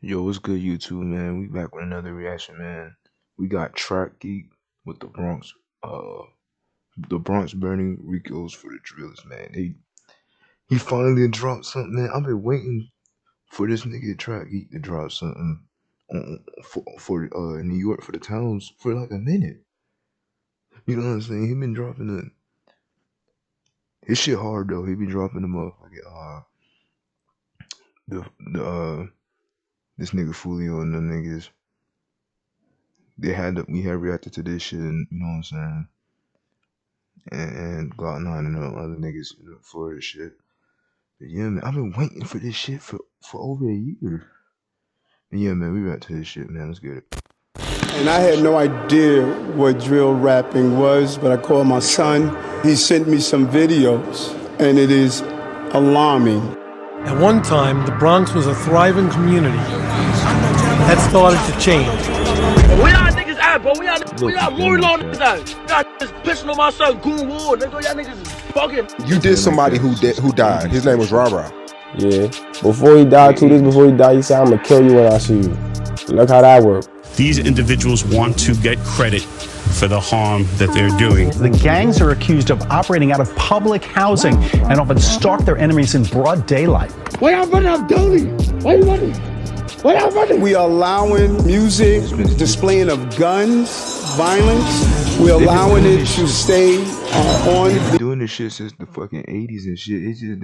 Yo, what's good, YouTube, man? We back with another reaction, man. We got Track Geek with the Bronx burning Ricos for the drillers, man. He finally dropped something, man. I've been waiting for this nigga Track Geek to drop something for New York for the towns for like a minute. You know what I'm saying? He been dropping his shit hard though. He been dropping the motherfucking this nigga Fulio and them niggas. We had reacted to this shit, and you know what I'm saying, and Glock 9 and them other niggas for this shit. But yeah, man, I've been waiting for this shit for over a year. And yeah, man, we back to this shit, man. Let's get it. And I had no idea what drill rapping was, but I called my son. He sent me some videos, and it is alarming. At one time, the Bronx was a thriving community. That started to change. Where y'all niggas at, bro? Where y'all Lori Law niggas at? Y'all niggas pissing on my son, Goon War, nigga. Y'all niggas is fucking. You did somebody who died. His name was Rara. Yeah. Before he died, 2 days before he died, he said, I'm gonna kill you when I see you. Look how that worked. These individuals want to get credit for the harm that they're doing. The gangs are accused of operating out of public housing and often stalk their enemies in broad daylight. Why y'all running up Dolly? Why you running? Why y'all running? We are allowing music, displaying of guns, violence. We're allowing it to stay on. They've been doing this shit since the fucking 80s and shit.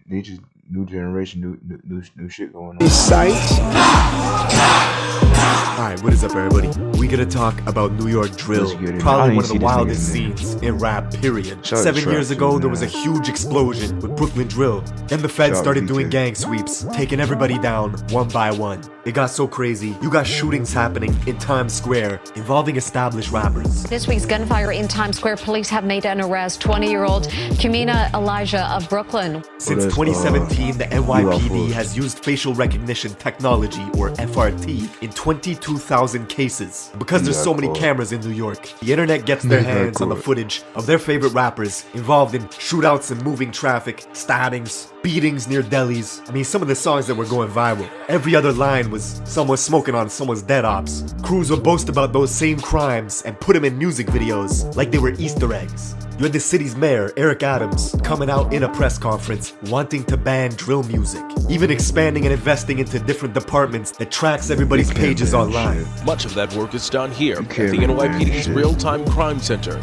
They just new generation, new shit going on. These sites. Alright, what is up, everybody? We gonna talk about New York drill, probably one of the wildest scenes in rap, period. 7 years ago, there was a huge explosion with Brooklyn drill. Then the feds started doing gang sweeps, taking everybody down one by one. It got so crazy, you got shootings happening in Times Square involving established rappers. This week's gunfire in Times Square, police have made an arrest. 20-year-old Kumina Elijah of Brooklyn. Since 2017, the NYPD has used facial recognition technology, or FRT, in 22,000 cases. Because there's so many cameras in New York, the internet gets their hands on the footage of their favorite rappers involved in shootouts and moving traffic, stabbings, beatings near delis. I mean, some of the songs that were going viral. Every other line was someone smoking on someone's dead ops. Crews would boast about those same crimes and put them in music videos like they were Easter eggs. You had the city's mayor, Eric Adams, coming out in a press conference wanting to ban drill music, even expanding and investing into different departments that tracks everybody's pages online. Much of that work is done here at the NYPD's Real-Time Crime Center.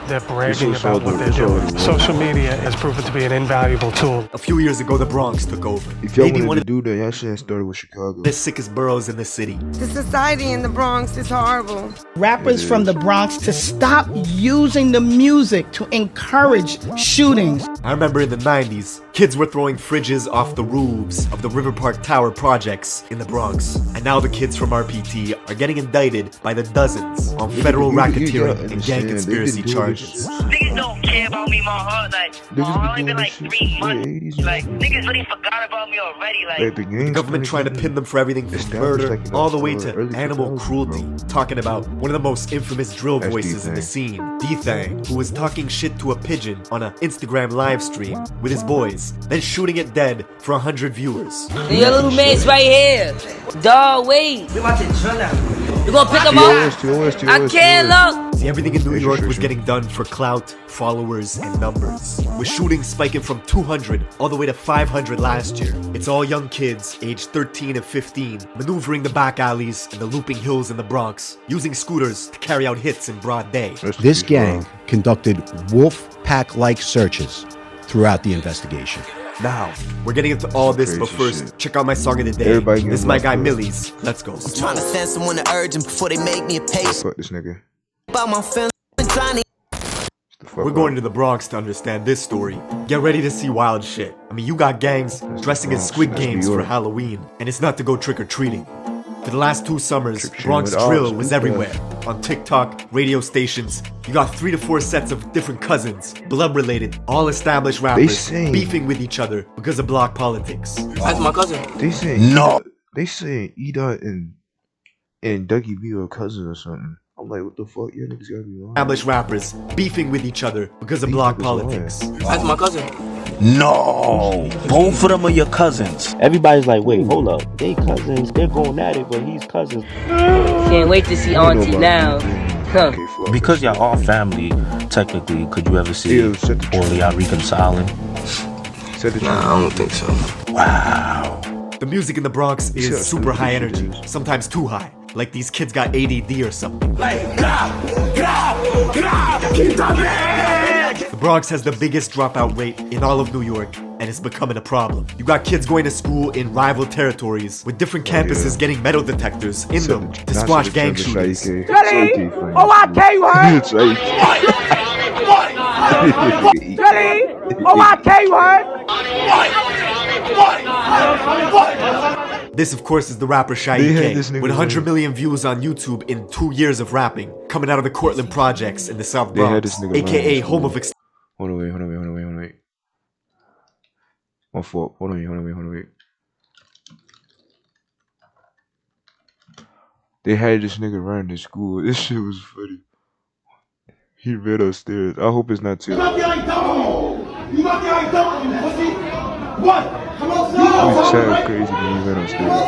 They're bragging about what they're doing. Social media has proven to be an invaluable tool. A few years ago, the Bronx took over. If y'all wanted to do that, y'all should have started with Chicago. The sickest boroughs in the city. The society in the Bronx is horrible. Rappers from the Bronx to stop using the music to encourage shootings. I remember in the 90s, kids were throwing fridges off the roofs of the River Park Tower projects in the Bronx. And now the kids from RPT are getting indicted by the dozens on federal racketeering and gang conspiracy charges. Niggas don't care about me, my heart. My heart only been like 3 months. Niggas really forgot about me already. The government trying to pin them for everything from murder all the way to animal cruelty. Talking about one of the most infamous drill voices in the scene, D-Thang, who was talking shit to a pigeon on an Instagram live stream with his boys, then shooting it dead for 100 viewers. Your little mate's right here. Dawg, wait. You gonna pick him up? I can't look. See, everything in New York was getting done for clout, followers, and numbers, with shootings spiking from 200 all the way to 500 last year. It's all young kids, aged 13 and 15, maneuvering the back alleys and the looping hills in the Bronx, using scooters to carry out hits in broad day. This gang conducted wolf pack-like searches throughout the investigation. Now, we're getting into all this, but first, check out my song of the day. This is my guy Millie's. Let's go. I'm trying to send someone to urge him before they make me a pace. Fuck this nigga. About my feelings, trying to. We're going to the Bronx to understand this story. Get ready to see wild shit. I mean, you got gangs dressing as Squid Games for Halloween, and it's not to go trick-or-treating. For the last 2 summers, Bronx drill was everywhere. On TikTok, radio stations, you got 3 to 4 sets of different cousins, blood-related, all established rappers beefing with each other because of block politics. That's my cousin. They say They say E-Dot and Dougie B are cousins or something. I'm like, what the fuck? Yeah, niggas gotta be lying. Established rappers beefing with each other because of block politics. That's my cousin. No, both of them are your cousins. Everybody's like, wait, hold up. They cousins, they're going at it, but he's cousins. Can't wait to see Auntie now. Huh. Because y'all are family, technically, could you ever see all of y'all reconciling? Nah, I don't think so. Wow. The music in the Bronx is super high energy, sometimes too high. Like these kids got ADD or something. The Bronx has the biggest dropout rate in all of New York, and it's becoming a problem. You got kids going to school in rival territories, with different campuses getting metal detectors in them to squash gang shootings. Jelly! OIK, you heard? Jelly! OIK, you heard? This, of course, is the rapper Shaike, with 100 million views on YouTube in 2 years of rapping, coming out of the Cortland Projects in the South Bronx, aka home of Hold on, wait. My fault. Hold on, wait. They had this nigga running to school. This shit was funny. He ran upstairs. I hope it's not too. You lucky I ain't double you. You lucky I ain't double you, pussy. What? Come outside. He was chatting crazy when he ran upstairs. Look,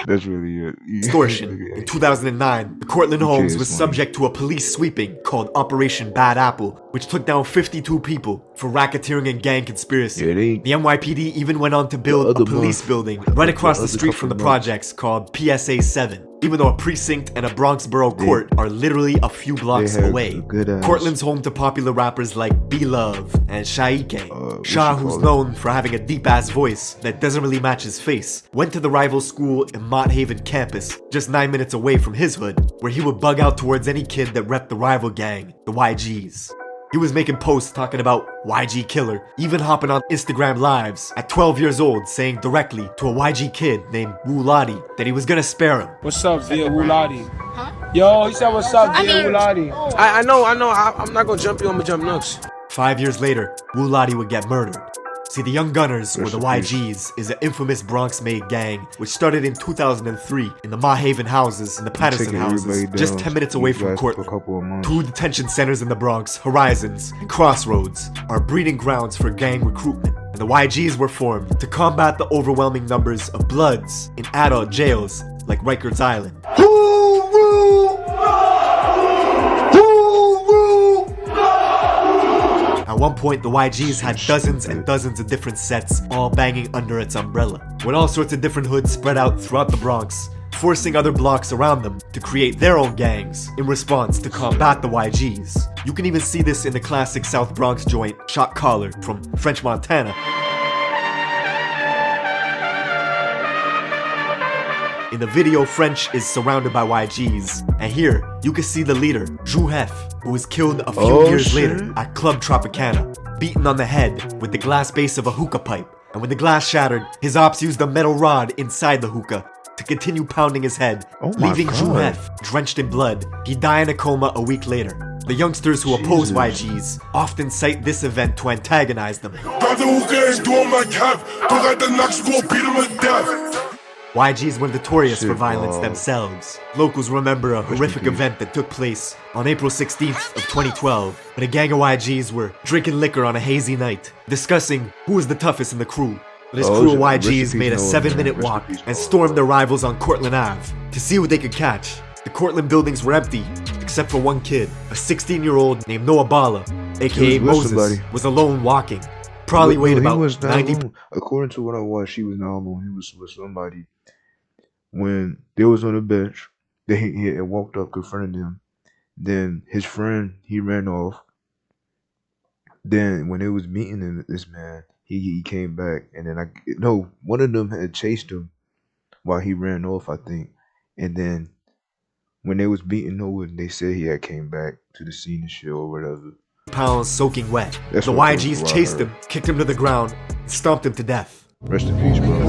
that's really it. Extortion. In 2009, the Cortland Homes was subject to a police sweeping called Operation Bad Apple, which took down 52 people for racketeering and gang conspiracy. The NYPD even went on to build a police building right across the street from the projects called PSA 7. Even though a precinct and a Bronx borough court are literally a few blocks away. Cortland's home to popular rappers like B-Love and Shaike. Shah, who's known for having a deep-ass voice that doesn't really match his face, went to the rival school in Mott Haven campus, just 9 minutes away from his hood, where he would bug out towards any kid that repped the rival gang, the YGs. He was making posts talking about YG killer, even hopping on Instagram lives at 12 years old saying directly to a YG kid named Wuladi that he was gonna spare him. What's up, Via Wuladi? Yo, he said what's up, Via Wuladi? I know, I'm not gonna jump you, I'm gonna jump Nooks. 5 years later, Wuladi would get murdered. See, the Young Gunners, or the YGs, is an infamous Bronx-made gang which started in 2003 in the Mott Haven houses and the Patterson houses, just 10 minutes away from Cortland. 2 detention centers in the Bronx, Horizons and Crossroads, are breeding grounds for gang recruitment. And the YGs were formed to combat the overwhelming numbers of Bloods in adult jails like Rikers Island. At one point, the YGs had dozens and dozens of different sets, all banging under its umbrella, with all sorts of different hoods spread out throughout the Bronx, forcing other blocks around them to create their own gangs in response to combat the YGs. You can even see this in the classic South Bronx joint, Shot Caller, from French Montana. In the video, French is surrounded by YGs, and here, you can see the leader, GOIN, who was killed a few years later at Club Tropicana, beaten on the head with the glass base of a hookah pipe. And when the glass shattered, his ops used a metal rod inside the hookah to continue pounding his head, leaving GOIN drenched in blood. He died in a coma a week later. The youngsters who oppose YGs often cite this event to antagonize them. YGs were notorious for violence themselves. Locals remember a horrific event that took place on April 16th of 2012, when a gang of YGs were drinking liquor on a hazy night, discussing who was the toughest in the crew. This crew of YGs made a 7-minute walk and stormed their rivals on Cortland Ave to see what they could catch. The Cortland buildings were empty, except for one kid, a 16-year-old named Noah Bala, aka Moses, was alone walking. Probably weighed about 90. According to what I watched, he was not alone. He was with somebody. When they was on the bench, he had walked up, confronted them. Then his friend, he ran off. Then when they was meeting this man, he came back, and then one of them had chased him while he ran off, I think. And then when they was beating Noah, they said he had came back to the scene and shit or whatever. Pounds soaking wet. The YGs chased him, kicked him to the ground, and stomped him to death. Rest in peace, bro.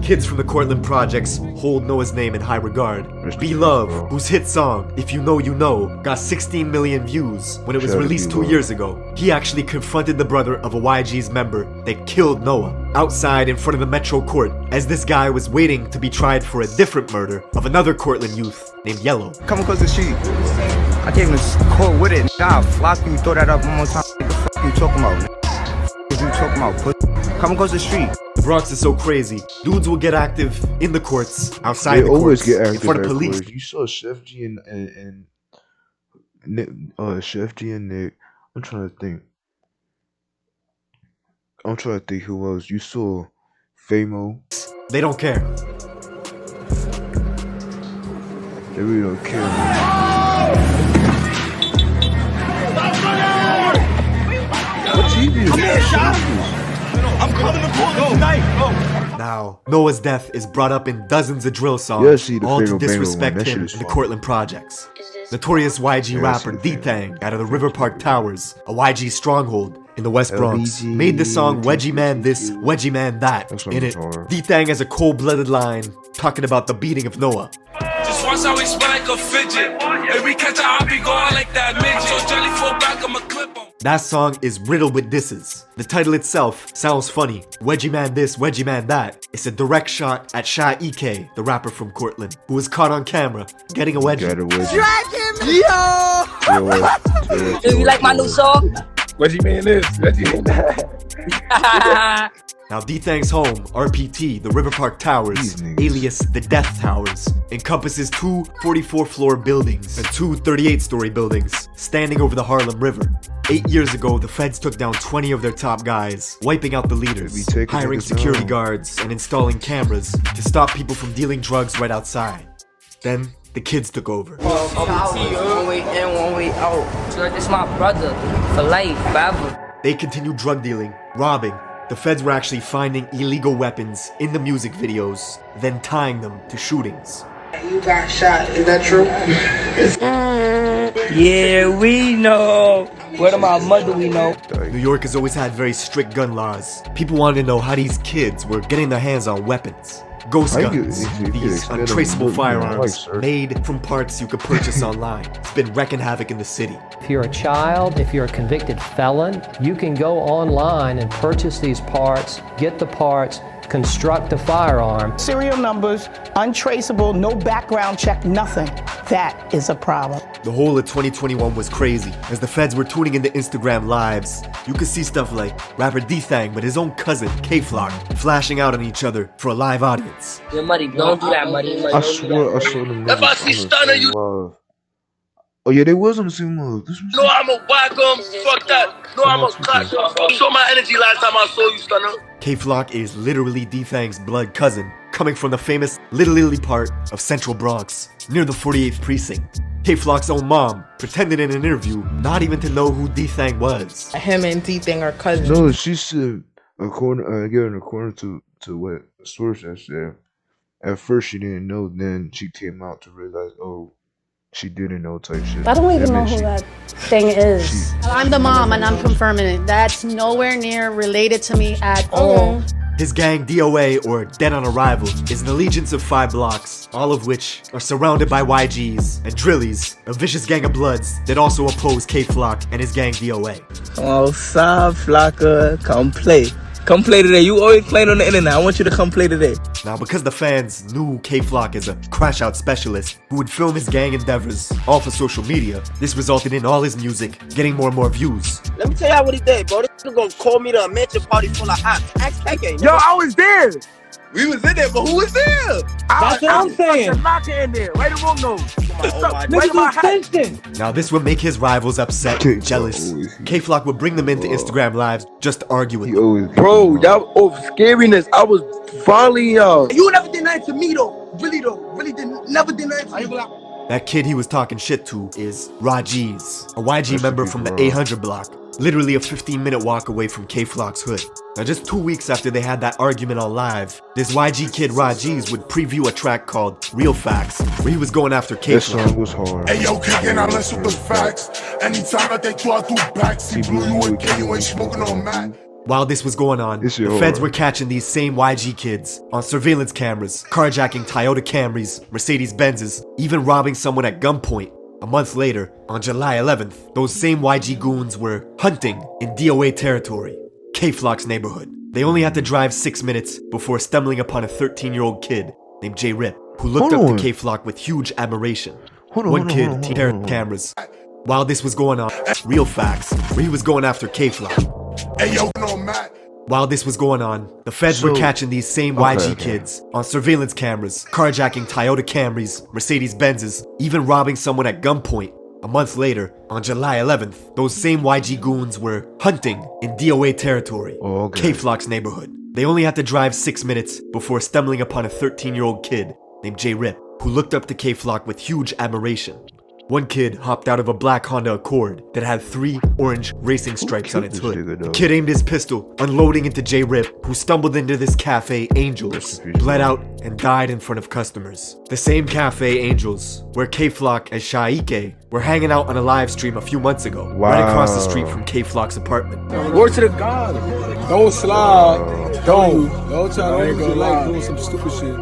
Kids from the Cortland projects hold Noah's name in high regard. Be Love, whose hit song, If You Know You Know, got 16 million views when it was released 2 years ago. He actually confronted the brother of a YG's member that killed Noah outside in front of the Metro Court, as this guy was waiting to be tried for a different murder of another Cortland youth named Yellow. Come across the street. I came to court with it. God, flock you, throw that up one more time. What the fuck you talking about? What you talking about, pussy? Come across the street. The Bronx is so crazy. Dudes will get active in the courts, outside the courts, in front of police. You saw Chef G and Nick, Chef G and Nick. I'm trying to think who else. You saw Famo. They don't care. They really don't care. What TV is that? I'm calling the police tonight. Now, Noah's death is brought up in dozens of drill songs, all to disrespect him in the Cortland projects. Notorious YG rapper D-Thang out of the River Park Towers, a YG stronghold in the West Bronx, made the song Wedgie Man This, Wedgie Man That. In it, D-Thang has a cold-blooded line talking about the beating of Noah. Just once I spin like a fidget. If we catch a hop, be going like that midget. So Jelly fall back, I'ma clip him. That song is riddled with disses. The title itself sounds funny. Wedgie Man This, Wedgie Man That. It's a direct shot at Shy EK, the rapper from Cortland, who was caught on camera getting a wedgie. Drag him! Yo! Do you like my new song? Wedgie Man This, Wedgie Man That. Now, D-Thang's home, RPT, the River Park Towers, alias the Death Towers, encompasses two 44-floor buildings and two 38-story buildings standing over the Harlem River. 8 years ago, the feds took down 20 of their top guys, wiping out the leaders, hiring security guards, and installing cameras to stop people from dealing drugs right outside. Then, the kids took over. 1 week in, 1 week out. So this is my brother for life, forever. They continued drug dealing, robbing. The feds were actually finding illegal weapons in the music videos, then tying them to shootings. You got shot, is that true? Yeah, we know. Word of my mother, we know. New York has always had very strict gun laws. People wanted to know how these kids were getting their hands on weapons. Ghost guns, these untraceable firearms made from parts you could purchase online. It's been wrecking havoc in the city. If you're a child, if you're a convicted felon, you can go online and purchase these parts, get the parts, construct a firearm. Serial numbers, untraceable, no background check, nothing. That is a problem. The whole of 2021 was crazy. As the feds were tuning into Instagram lives, you could see stuff like rapper D-Thang with his own cousin, K-Flock, flashing out on each other for a live audience. Yeah, Muddy, don't do that, Muddy. I swear I saw them. If I see stunner, you. Oh yeah, they was on the same move. No, I'm a whack 'em. Fuck that. No, I'm a cut. Show my energy last time I saw you, stunner. K-Flock is literally D-Thang's blood cousin, coming from the famous Little Italy part of Central Bronx, near the 48th precinct. K-Flock's own mom pretended in an interview not even to know who D-Thang was. Him and D-Thang are cousins. No, she said, according to what sources said, at first she didn't know, then she came out to realize, oh, she didn't know type shit. I don't even know who that thing is. I'm the mom and I'm confirming it. That's nowhere near related to me at all. His gang, DOA, or Dead on Arrival, is an allegiance of 5 blocks, all of which are surrounded by YGs and Drillies, a vicious gang of bloods that also oppose K-Flock and his gang, DOA. Oh, Sa Flocka, come play. Come play today. You always playing on the internet. I want you to come play today. Now, because the fans knew K-Flock as a crash-out specialist who would film his gang endeavors all for social media, this resulted in all his music getting more and more views. Let me tell y'all what he did, bro. This nigga gonna call me to a mansion party full of ops. Ask KK. Yo, I was there. We was in there, but who was there? That's what I'm saying. Locker in there. Right or wrong, no. Now, this would make his rivals upset and jealous. K-Flock would bring them into Instagram lives just to argue with them. Bro, scariness. I was volleying y'all. You never did nothing to me, though. Really, never did nothing to me. That kid he was talking shit to is Rajiz, a YG member from the 800 block, literally a 15-minute walk away from K-Flock's hood. Now, just 2 weeks after they had that argument on live, this YG kid Rajiz would preview a track called Real Facts, where he was going after K-Flock. That song was hard. Hey yo, kicking out less with the facts. Anytime that they try to back, see blue, you again, you ain't smoking on Mac. While this was going on, the feds were catching these same YG kids on surveillance cameras, carjacking Toyota Camrys, Mercedes Benzes, even robbing someone at gunpoint. A month later, on July 11th, those same YG goons were hunting in DOA territory, K-Flock's neighborhood. They only had to drive 6 minutes before stumbling upon a 13-year-old kid named J Rip, who looked up to K-Flock with huge admiration. One kid teared cameras. While this was going on, real facts, where he was going after K-Flock. Hey, yo, no, Matt. While this was going on, the feds were catching these same YG kids on surveillance cameras, carjacking Toyota Camrys, Mercedes Benzes, even robbing someone at gunpoint. A month later, on July 11th, those same YG goons were hunting in DOA territory, K-Flock's neighborhood. They only had to drive 6 minutes before stumbling upon a 13-year-old kid named J Rip, who looked up to K-Flock with huge admiration. One kid hopped out of a black Honda Accord that had 3 orange racing stripes on its hood. The kid aimed his pistol, unloading into J Rip, who stumbled into this cafe, Angels, bled out, and died in front of customers. The same cafe, Angels, where K-Flock and Shaike were hanging out on a live stream a few months ago, right across the street from K-Flock's apartment. Word to the God. Don't slide. Don't try to go like doing some stupid shit.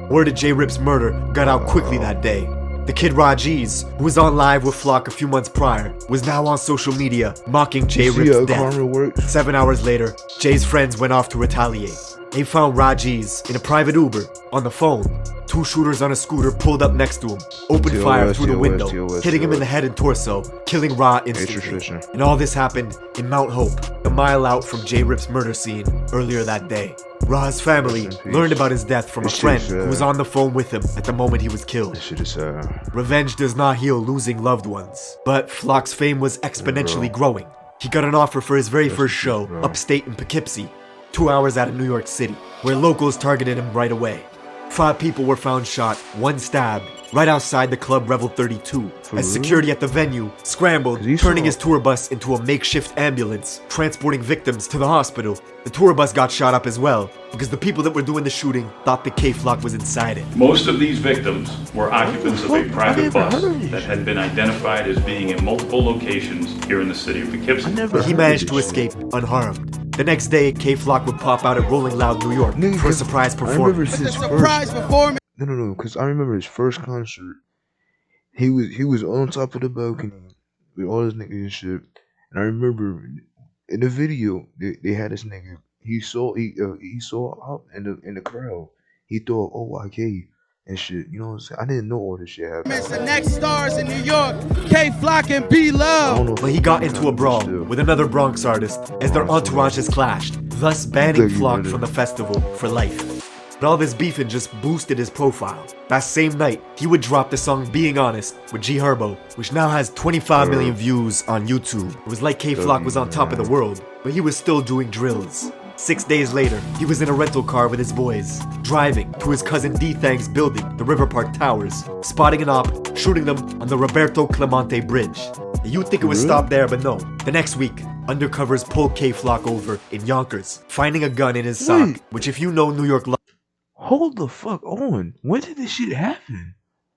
Word of J Rip's murder got out quickly that day. The kid Rajiz, who was on live with Flock a few months prior, was now on social media mocking J Rip's death. 7 hours later, Jay's friends went off to retaliate. They found Rajiz in a private Uber on the phone. 2 shooters on a scooter pulled up next to him, opened fire through the window, hitting him in the head and torso, killing Ra instantly. And all this happened in Mount Hope, a mile out from J Rip's murder scene earlier that day. Ra's family learned about his death from a friend who was on the phone with him at the moment he was killed. Revenge does not heal losing loved ones, but Flock's fame was exponentially growing. He got an offer for his very first show, upstate in Poughkeepsie, 2 hours out of New York City, where locals targeted him right away. 5 people were found shot, 1 stabbed, right outside the club Revel 32, as security at the venue scrambled, turning his tour bus into a makeshift ambulance, transporting victims to the hospital. The tour bus got shot up as well, because the people that were doing the shooting thought the K-Flock was inside it. Most of these victims were occupants of a private bus that had been identified as being in multiple locations here in the city of Poughkeepsie. But he managed to escape unharmed. The next day, K-Flock would pop out at Rolling Loud, New York for a surprise performance. No, because I remember his first concert. He was on top of the balcony with all his niggas and shit. And I remember in the video they had this nigga. He saw out in the crowd. He thought, oh, YK and shit. You know what I'm saying? I didn't know all this shit happened. It's the next stars in New York, K-Flock and B-Love. But he got into a brawl with another Bronx artist as their entourages clashed, thus banning Flock from the festival for life. But all this beefing just boosted his profile. That same night, he would drop the song Being Honest with G Herbo, which now has 25 million views on YouTube. It was like K-Flock was on top of the world, but he was still doing drills. 6 days later, he was in a rental car with his boys, driving to his cousin D-Thang's building, the River Park Towers, spotting an op, shooting them on the Roberto Clemente Bridge. You'd think it would stop there, but no. The next week, undercovers pulled K-Flock over in Yonkers, finding a gun in his sock, which if you know New York law... Hold the fuck on. When did this shit happen?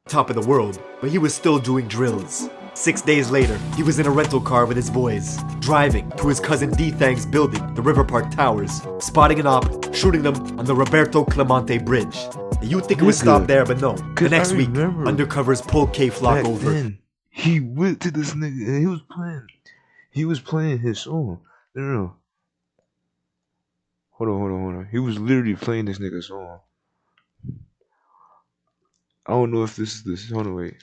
Top of the world, but he was still doing drills. 6 days later, he was in a rental car with his boys, driving to his cousin D-Thang's building, the River Park Towers, spotting an op, shooting them on the Roberto Clemente Bridge. You'd think it would stop there, but no. The next week, undercovers pulled K-Flock over. Then, he went to this nigga and he was playing his song. No. Hold on. He was literally playing this nigga's song. I don't know if this is this. Hold on, wait.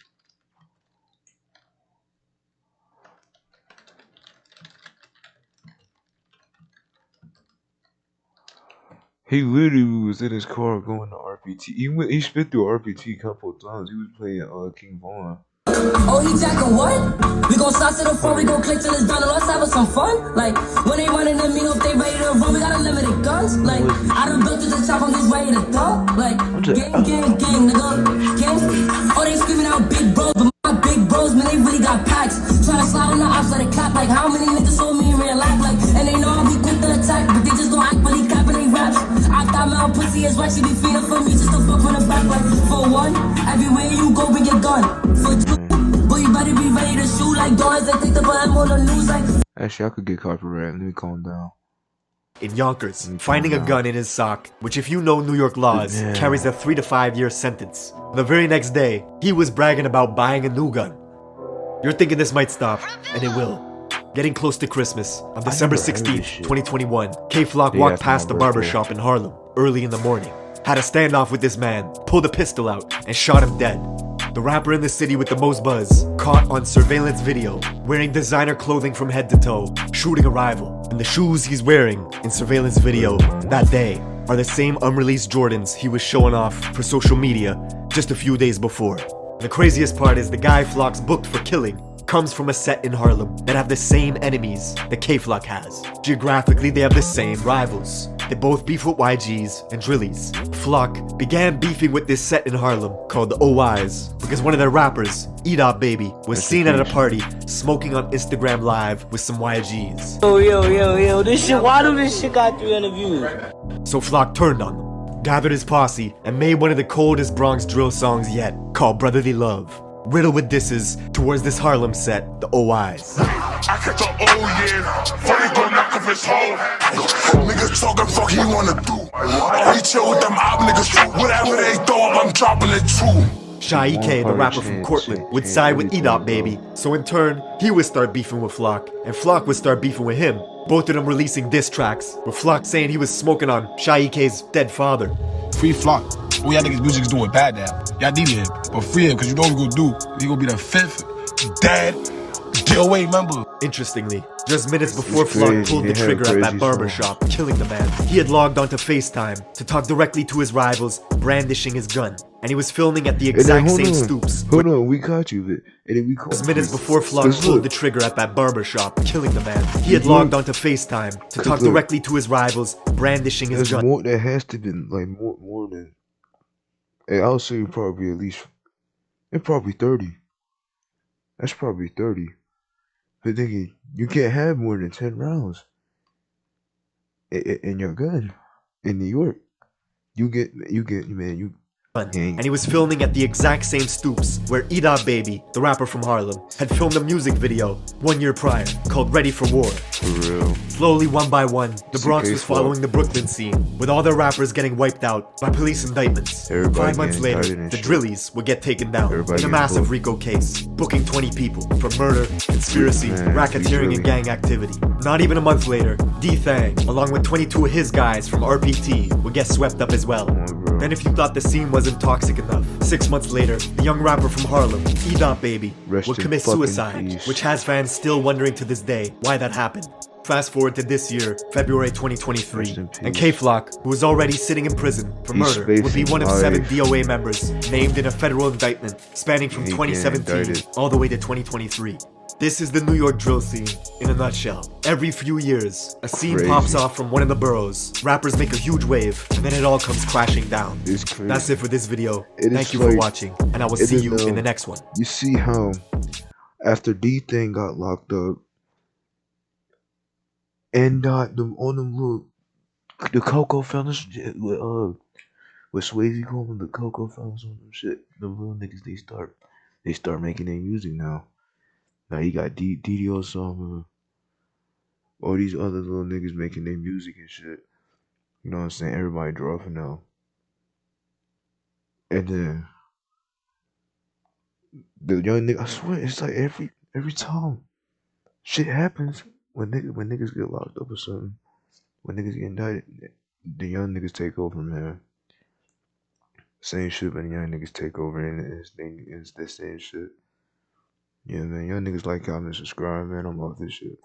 He literally was in his car going to RPT. He spit through RPT a couple of times. He was playing King Von. Oh, he jacking what? We gon' sauce to the front, we gon' click till it's done, and let's have some fun. Like, when they running at me, hope they ready to run, we got unlimited guns. Like, I done built to the top, I'm just ready to thump. Like, gang, nigga, gang. Oh, they screaming out big bros, but my big bros, man, they really got packs. Tryna slide on the ops, let it clap. Like, how many niggas saw me in real life? Like, and they know I'll be quick to attack, but they just don't act really clapping they raps. I thought my own pussy is right, she be feeding for me just to fuck from the back. Like, for one, everywhere you go, bring your gun. For two, boy, you better be ready to shoot like dogs. They think the I'm on the news like. Actually, I could get copyright. Let me calm down. in Yonkers, finding a gun in his sock, which if you know New York laws, carries a 3 to 5 year sentence. The very next day, he was bragging about buying a new gun. You're thinking this might stop, and it will. Getting close to Christmas, on December 16th, 2021, K-Flock walked past the barber shop in Harlem early in the morning, had a standoff with this man, pulled a pistol out, and shot him dead. The rapper in the city with the most buzz, caught on surveillance video, wearing designer clothing from head to toe, shooting a rival. And the shoes he's wearing in surveillance video that day are the same unreleased Jordans he was showing off for social media just a few days before. The craziest part is the guy Flock's booked for killing comes from a set in Harlem that have the same enemies that K-Flock has. Geographically, they have the same rivals. They both beef with YGs and Drillies. Flock began beefing with this set in Harlem called the OIs because one of their rappers, E-Dot Baby, was seen at a party smoking on Instagram Live with some YGs. Yo, this shit, why do this shit got 300 views? So Flock turned on them, gathered his posse, and made one of the coldest Bronx drill songs yet, called Brotherly Love, riddled with disses towards this Harlem set, the OIs. I catch a funny gon' knock off his hoe. Niggas talking fuck he wanna do. He chill with them op niggas too. Whatever they throw up, I'm dropping it too. Shy K, the rapper from Cortland, would side with E-Dot Baby, so in turn, he would start beefing with Flock, and Flock would start beefing with him, both of them releasing diss tracks, with Flock saying he was smoking on Shy K's dead father. Free Flock. All y'all niggas music is doing bad now. Y'all need him, but free him, cause you know what we gonna do. He gonna be the 5th dead DOA member. Interestingly, just minutes before Flock pulled the trigger at that barbershop, killing the man, he had logged onto FaceTime to talk directly to his rivals, brandishing his gun. And he was filming at the exact same stoops. Hold on, we caught you, and then we caught just minutes before Flock pulled the trigger at that barbershop, killing the man. He had logged onto FaceTime to talk directly to his rivals, brandishing his gun. More, that has to be like more than. I would say probably at least. It's probably 30. That's probably 30. But thinking you can't have more than 10 rounds in your gun in New York. You get man, you. And he was filming at the exact same stoops where E-Dot Baby, the rapper from Harlem, had filmed a music video 1 year prior called Ready for War. For real. Slowly, one by one, the Bronx was following the Brooklyn scene, with all their rappers getting wiped out by police indictments. 5 months later, the Drillies would get taken down in a massive RICO case, booking 20 people for murder, conspiracy, racketeering, and gang activity. Not even a month later, D-Thang, along with 22 of his guys from RPT, would get swept up as well. Then if you thought the scene wasn't toxic enough, 6 months later, the young rapper from Harlem, E-Dot Baby, would commit suicide, which has fans still wondering to this day why that happened. Fast forward to this year, February 2023, and K-Flock, who was already sitting in prison for murder, would be one of 7 DOA members named in a federal indictment spanning from 2017 all the way to 2023. This is the New York drill scene in a nutshell. Every few years, a scene pops off from one of the boroughs. Rappers make a huge wave, and then it all comes crashing down. That's it for this video. Thank you for watching, and I will see you in the next one. You see how after D-Thing got locked up, and on them little the Coco fellas with Swayze calling the Coco fellas on them shit, the little niggas they start making their music now. Now you got DDO Summer, all these other little niggas making their music and shit. You know what I'm saying? Everybody dropping now. And then the young nigga, I swear, it's like every time shit happens when niggas get locked up or something, when niggas get indicted, the young niggas take over, man. Same shit when the young niggas take over, and it's the same shit. Yeah, man, young niggas like, comment, subscribe, man. I'm off this shit.